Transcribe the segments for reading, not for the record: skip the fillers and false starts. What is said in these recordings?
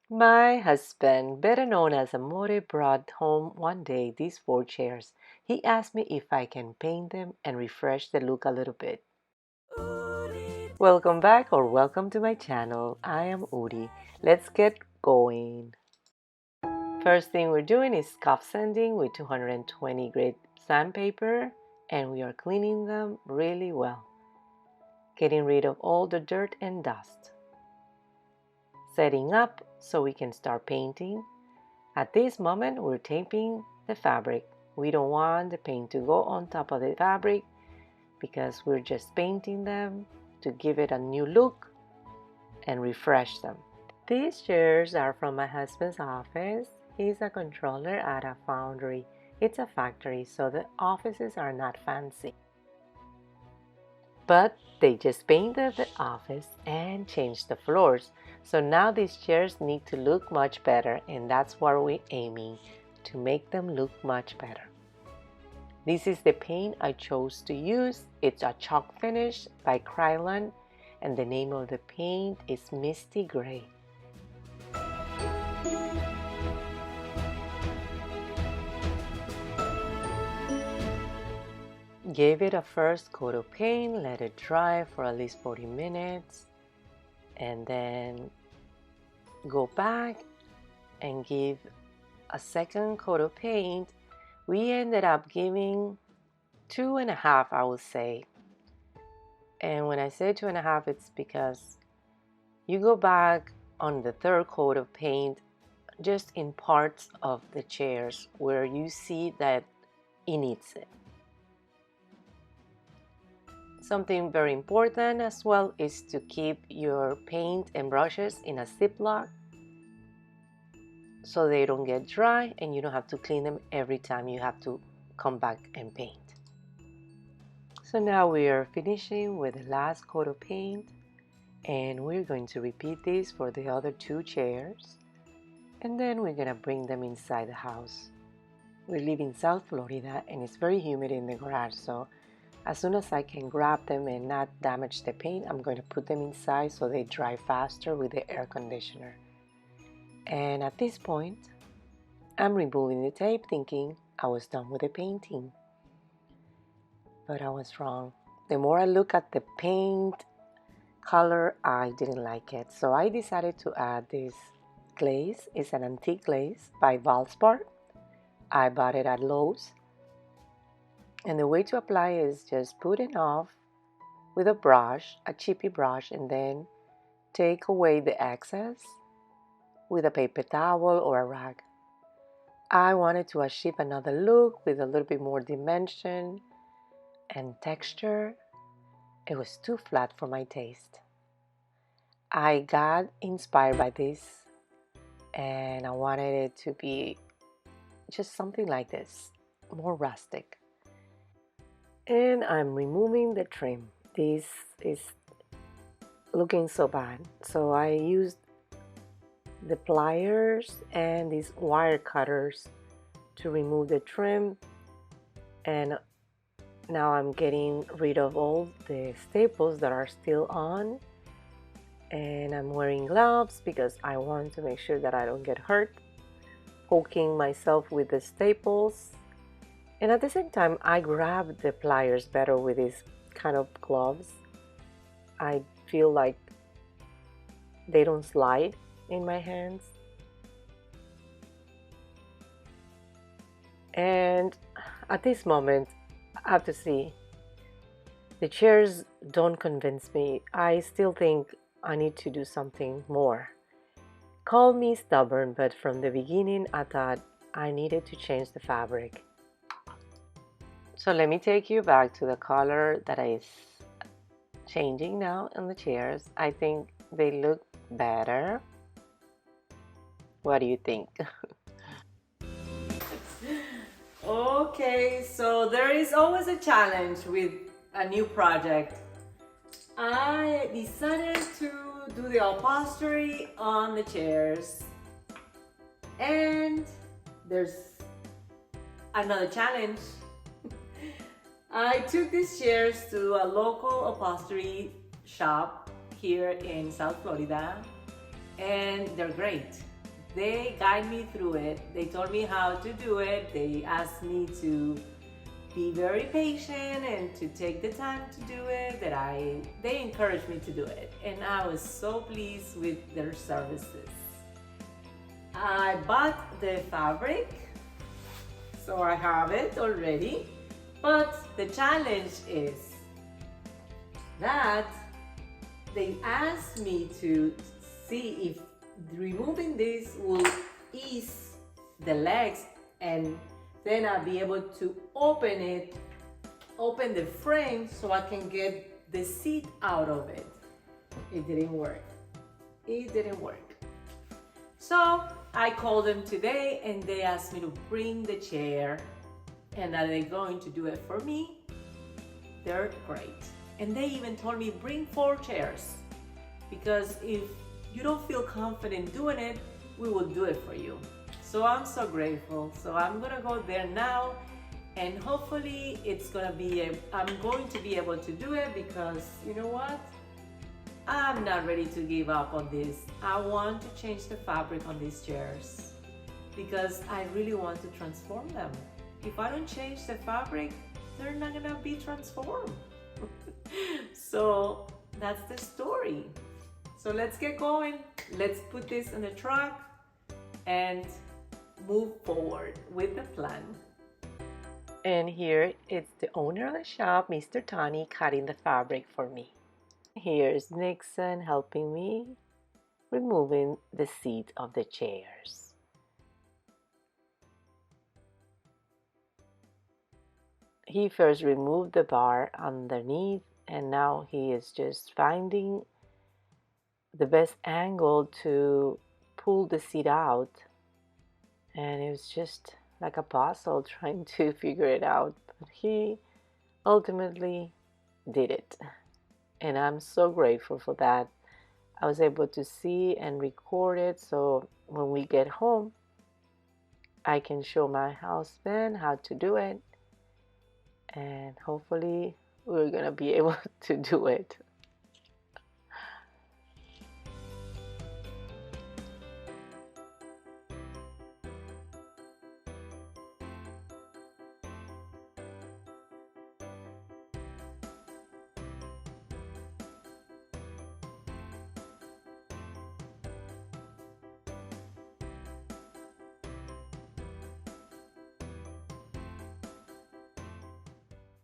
My husband, better known as Amore, brought home one day these 4 chairs. He asked me if I can paint them and refresh the look a little bit. Welcome back or welcome to my channel. I am Uri. Let's get going. First thing we're doing is scuff sanding with 220 grade sandpaper, and we are cleaning them really well, getting rid of all the dirt and dust. Setting up so we can start painting. At this moment, we're taping the fabric. We don't want the paint to go on top of the fabric because we're just painting them to give it a new look and refresh them. These chairs are from my husband's office. He's a controller at a foundry. It's a factory, so the offices are not fancy. But they just painted the office and changed the floors. So now these chairs need to look much better, and that's what we're aiming, to make them look much better. This is the paint I chose to use. It's a chalk finish by Krylon, and the name of the paint is Misty Gray. Give it a first coat of paint, let it dry for at least 40 minutes, and then go back and give a second coat of paint. We ended up giving 2.5, I would say. And when I say 2.5, it's because you go back on the third coat of paint just in parts of the chairs where you see that it needs it. Something very important as well is to keep your paint and brushes in a Ziploc so they don't get dry and you don't have to clean them every time you have to come back and paint. So now we are finishing with the last coat of paint, and we're going to repeat this for the other 2 chairs, and then we're gonna bring them inside the house. We live in South Florida and it's very humid in the garage, so as soon as I can grab them and not damage the paint, I'm going to put them inside so they dry faster with the air conditioner. And at this point, I'm removing the tape thinking I was done with the painting. But I was wrong. The more I look at the paint color, I didn't like it. So I decided to add this glaze. It's an antique glaze by Valspar. I bought it at Lowe's. And the way to apply is just put it off with a brush, a chippy brush, and then take away the excess with a paper towel or a rag. I wanted to achieve another look with a little bit more dimension and texture. It was too flat for my taste. I got inspired by this and I wanted it to be just something like this, more rustic. And I'm removing the trim. This is looking so bad. So I used the pliers and these wire cutters to remove the trim, and now I'm getting rid of all the staples that are still on, and I'm wearing gloves because I want to make sure that I don't get hurt poking myself with the staples. And at the same time, I grab the pliers better with these kind of gloves. I feel like they don't slide in my hands. And at this moment, I have to see, the chairs don't convince me. I still think I need to do something more. Call me stubborn, but from the beginning I thought I needed to change the fabric. So let me take you back to the color that is changing now on the chairs. I think they look better. What do you think? Okay, so there is always a challenge with a new project. I decided to do the upholstery on the chairs, and there's another challenge. I took these chairs to a local upholstery shop here in South Florida, and they're great. they guide me through it. They told me how to do it. They asked me to be very patient and to take the time to do it. They encouraged me to do it, and I was so pleased with their services. I bought the fabric, so I have it already. But the challenge is that they asked me to see if removing this will ease the legs, and then I'll be able to open the frame so I can get the seat out of it. It didn't work. It didn't work. So I called them today and they asked me to bring the chair, and that they're going to do it for me. They're great. And they even told me bring 4 chairs, because if you don't feel confident doing it, we will do it for you. So I'm so grateful. So I'm gonna go there now, and hopefully I'm going to be able to do it, because you know what? I'm not ready to give up on this. I want to change the fabric on these chairs because I really want to transform them. If I don't change the fabric, they're not gonna be transformed. So that's the story. So let's get going. Let's put this in the truck and move forward with the plan. And here it's the owner of the shop, Mr. Tony, cutting the fabric for me. Here's Dixon helping me removing the seat of the chairs. He first removed the bar underneath, and now he is just finding the best angle to pull the seat out. And it was just like a puzzle trying to figure it out, but he ultimately did it, and I'm so grateful for that. I was able to see and record it, so when we get home I can show my husband how to do it, and hopefully we're gonna be able to do it.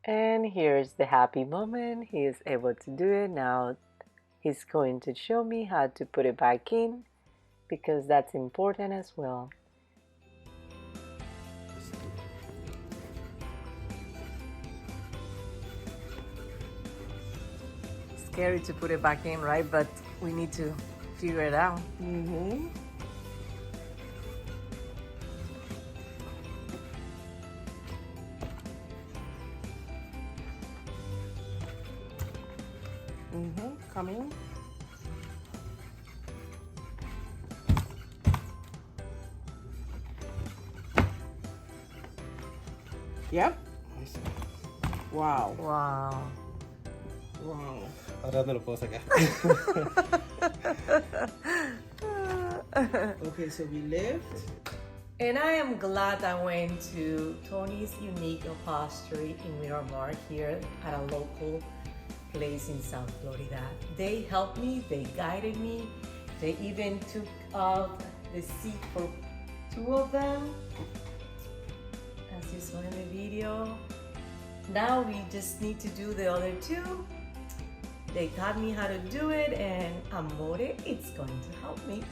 And here's the happy moment. He is able to do it. Now he's going to show me how to put it back in, because that's important as well. Scary to put it back in, right? But we need to figure it out. Coming. Yep. Wow. Wow. Wow. Ahora no lo puedo sacar. Okay, so we left. And I am glad I went to Tony's Unique Upholstery in Miramar here at a local place in South Florida. They helped me, they guided me, they even took off the seat for 2 of them, as you saw in the video. Now we just need to do the other 2. They taught me how to do it, and Amore, it's going to help me.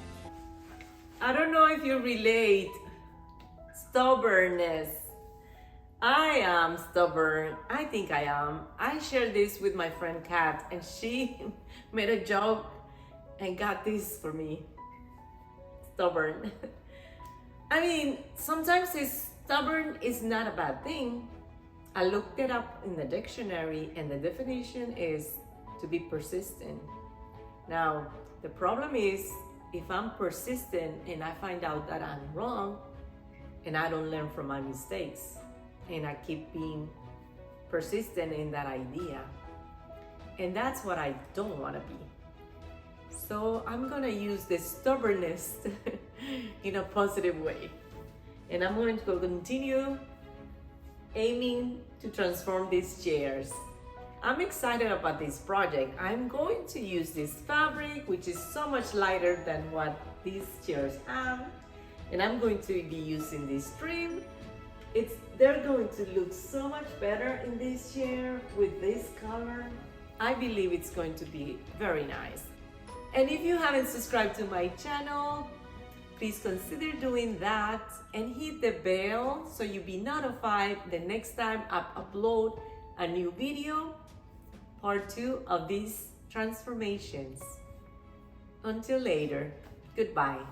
I don't know if you relate. Stubbornness. I am stubborn. I think I am. I shared this with my friend Kat, and she made a joke and got this for me. Stubborn. I mean, sometimes stubborn is not a bad thing. I looked it up in the dictionary, and the definition is to be persistent. Now, the problem is if I'm persistent and I find out that I'm wrong and I don't learn from my mistakes, and I keep being persistent in that idea. And that's what I don't want to be. So I'm gonna use this stubbornness in a positive way. And I'm going to continue aiming to transform these chairs. I'm excited about this project. I'm going to use this fabric, which is so much lighter than what these chairs have. And I'm going to be using this trim. They're going to look so much better in this chair with this color. I believe it's going to be very nice. And if you haven't subscribed to my channel, please consider doing that and hit the bell so you'll be notified the next time I upload a new video, part 2 of these transformations. Until later, goodbye.